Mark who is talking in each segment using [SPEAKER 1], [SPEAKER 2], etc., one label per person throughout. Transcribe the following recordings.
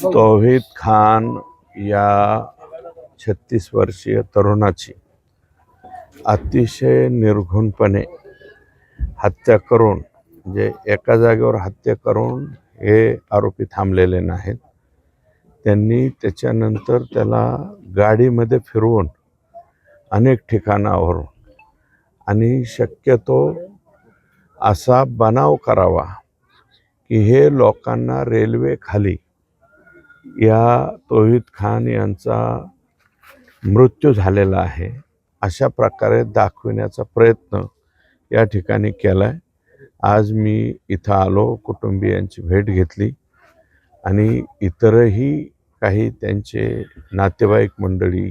[SPEAKER 1] तौहीद खान या 36 वर्षीय तरुणाची अतिशय निर्घृणपणे हत्या करून म्हणजे एका जागेवर हत्या करून हे आरोपी थांबलेले नाहीत. त्यांनी त्याच्यानंतर त्याला गाडीमध्ये फिरवून अनेक ठिकाणावरून आणि शक्यतो असा बनाव करावा की हे लोकांना रेल्वे खाली या तौहीद खान यांचा मृत्यू झालेला आहे अशा प्रकारे दाखविण्याचा प्रयत्न या ठिकाणी केलाय. आज मी इथं आलो, कुटुंबियांची भेट घेतली आणि इतरही काही त्यांचे नातेवाईक मंडळी,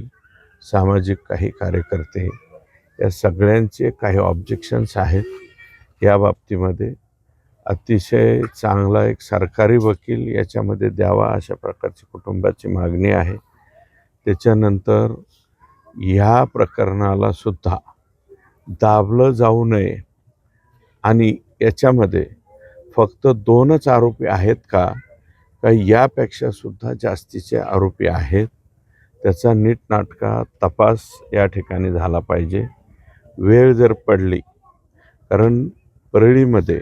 [SPEAKER 1] सामाजिक काही कार्यकर्ते या सगळ्यांचे काही ऑब्जेक्शन्स आहेत. या बाबतीमध्ये अतिशय चांगला एक सरकारी वकील याच्यामध्ये द्यावा अशा प्रकारची कुटुंबाची मागणी आहे. त्याच्यानंतर ह्या प्रकरणाला सुद्धा दाबलं जाऊ नये आणि याच्यामध्ये फक्त 2च आरोपी आहेत का यापेक्षा सुद्धा जास्तीचे आरोपी आहेत, त्याचा नीटनाटका तपास या ठिकाणी झाला पाहिजे. वेळ जर पडली, कारण परळीमध्ये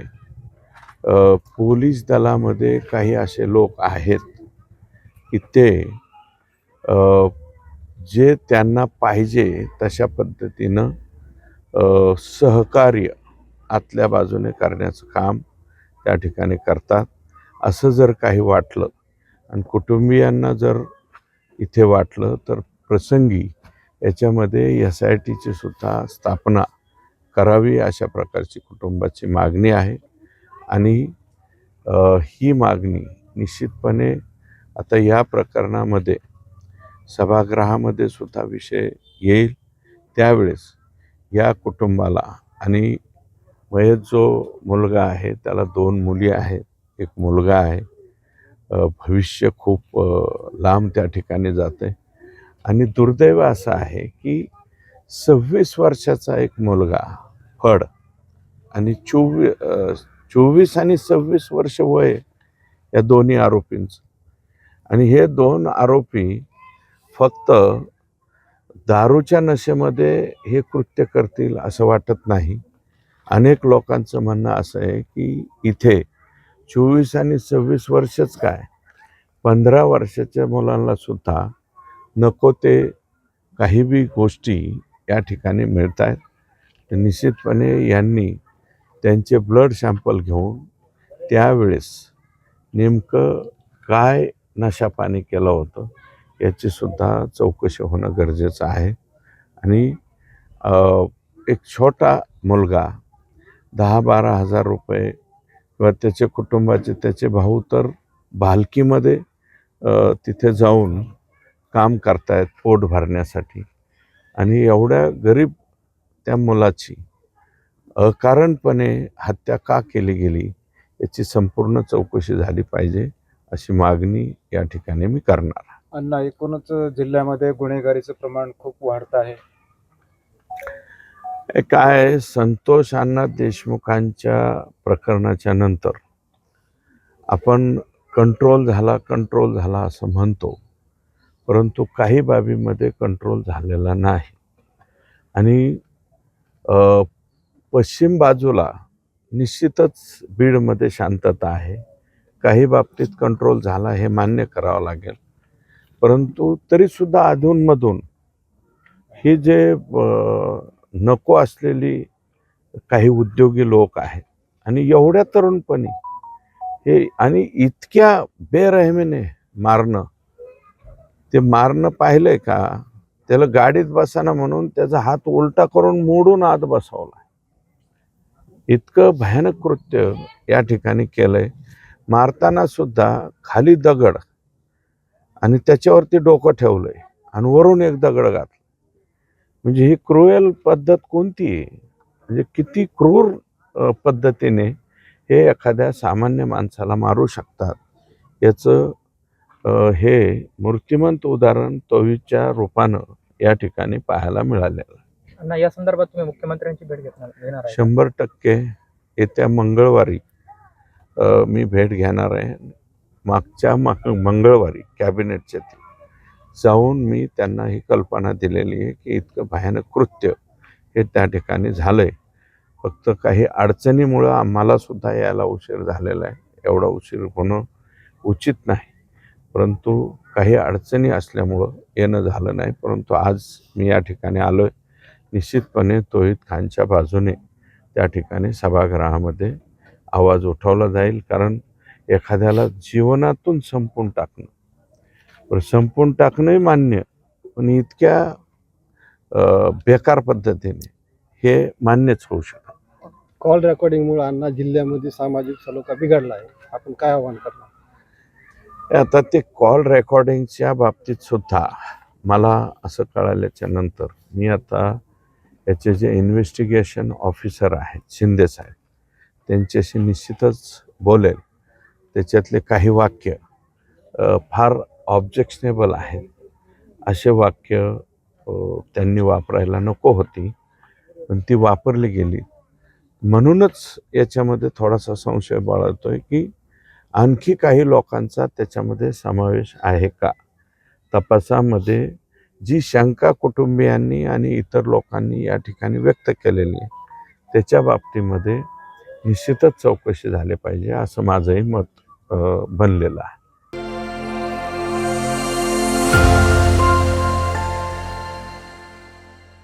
[SPEAKER 1] पोलीस दलामध्ये काही असे लोक आहेत की ते जे त्यांना पाहिजे तशा पद्धतीनं सहकार्य आतल्या बाजूने करण्याचं काम त्या ठिकाणी करतात. असं जर काही वाटलं आणि कुटुंबियांना जर इथे वाटलं तर प्रसंगी याच्यामध्ये SITची सुद्धा स्थापना करावी अशा प्रकारची कुटुंबाची मागणी आहे. आणि ही मागणी निश्चितपणे आता या प्रकरणामध्ये सभागृहामध्ये सुद्धा विषय येईल. त्यावेळेस या कुटुंबाला आणि मयत जो मुलगा आहे त्याला 2 मुली आहेत, एक मुलगा आहे. भविष्य खूप लांब त्या ठिकाणी जाते आणि दुर्दैव असं आहे की 26 वर्षाचा एक मुलगा फड आणि 24 आणि 26 वर्ष वय या दोन्ही आरोपींचं. आणि हे 2 आरोपी फक्त दारूच्या नशेमध्ये हे कृत्य करतील असं वाटत नाही. अनेक लोकांचं म्हणणं असं आहे की इथे 24 आणि 26 वर्षच काय, 15 वर्षाच्या मुलांना सुद्धा नको ते काही बी गोष्टी या ठिकाणी मिळत आहेत. तर निश्चितपणे यांनी त्यांचे ब्लड सॅम्पल घेऊन त्यावेळेस नेमकं काय नशापाणी केलं होतं याची सुद्धा चौकशी होणं गरजेचं आहे. आणि एक छोटा मुलगा 10-12 हजार रुपये किंवा त्याच्या कुटुंबाचे त्याचे भाऊ तर भालकीमध्ये तिथे जाऊन काम करतायत पोट भरण्यासाठी. आणि एवढ्या गरीब त्या मुलाची अकारणपणे हत्या का केली गेली याची संपूर्ण चौकशी झाली पाहिजे अशी मागणी या ठिकाणी मी करणार.
[SPEAKER 2] अण्णा, एकूणच जिल्ह्यामध्ये गुन्हेगारीचं प्रमाण खूप वाढत आहे.
[SPEAKER 1] काय संतोष अण्णा देशमुखांच्या प्रकरणाच्या नंतर आपण कंट्रोल झाला असं म्हणतो, परंतु काही बाबीमध्ये कंट्रोल झालेला नाही. आणि पश्चिम बाजूला निश्चितच बीडमध्ये शांतता आहे. काही बाबतीत कंट्रोल झाला हे मान्य करावं लागेल. परंतु तरीसुद्धा अधूनमधून ही जे नको असलेली काही उद्योगी लोक आहेत आणि एवढ्या तरुणपणी हे आणि इतक्या बेरहमीने ते मारणं पाहिलंय का? त्याला गाडीत बसाना म्हणून त्याचा हात उलटा करून मोडून आत बसवला. इतकं भयानक कृत्य या ठिकाणी केलंय. मारताना सुद्धा खाली दगड आणि त्याच्यावरती डोकं ठेवलंय आणि वरून एक दगड घातला. म्हणजे ही क्रूएल पद्धत कोणती आहे? म्हणजे किती क्रूर पद्धतीने हे एखाद्या सामान्य माणसाला मारू शकतात याचं हे मूर्तिमंत उदाहरण तौहीदच्या रूपानं या ठिकाणी पाहायला मिळालेलं.
[SPEAKER 2] या संदर्भात तुम्ही मुख्यमंत्र्यांची भेट घेणार आहे?
[SPEAKER 1] 100% येत्या मंगळवारी मी भेट घेणार आहे. मागच्या मंगळवारी कॅबिनेटच्या जाऊन मी त्यांना ही कल्पना दिलेली आहे की इतकं भयानक कृत्य हे त्या ठिकाणी झालंय. फक्त काही अडचणीमुळं आम्हाला सुद्धा यायला उशीर झालेला आहे. एवढा उशीर होणं उचित नाही, परंतु काही अडचणी असल्यामुळं येणं झालं नाही. परंतु आज मी या ठिकाणी आलो आहे. निश्चितपणे तौहीद खानच्या बाजूने त्या ठिकाणी सभागृहामध्ये आवाज उठवला जाईल. कारण एखाद्याला जीवनातून संपवून टाकणं, पण संपवून टाकणंही मान्य, पण इतक्या बेकार पद्धतीने हे मान्यच होऊ शकत.
[SPEAKER 3] कॉल रेकॉर्डिंगमुळे अण्णा जिल्ह्यामध्ये सामाजिक सलोखा बिघडला आहे. आपण काय आव्हान करणार?
[SPEAKER 1] आता ते कॉल रेकॉर्डिंगच्या बाबतीत सुद्धा मला असं कळाल्याच्या नंतर मी आता याचे जे इन्व्हेस्टिगेशन ऑफिसर आहेत शिंदे साहेब त्यांच्याशी निश्चितच बोलेल. त्याच्यातले काही वाक्य फार ऑब्जेक्शनेबल आहेत. असे वाक्य त्यांनी वापरायला नको होती, पण ती वापरली गेली. म्हणूनच याच्यामध्ये थोडासा संशय बाळगतोय की आणखी काही लोकांचा त्याच्यामध्ये समावेश आहे का. तपासामध्ये जी शंका कुटुंबियांनी आणि इतर लोकांनी या ठिकाणी व्यक्त केलेली आहे त्याच्या बाबतीमध्ये निश्चितच चौकशी झाली पाहिजे असं माझंही मत बनलेलं आहे.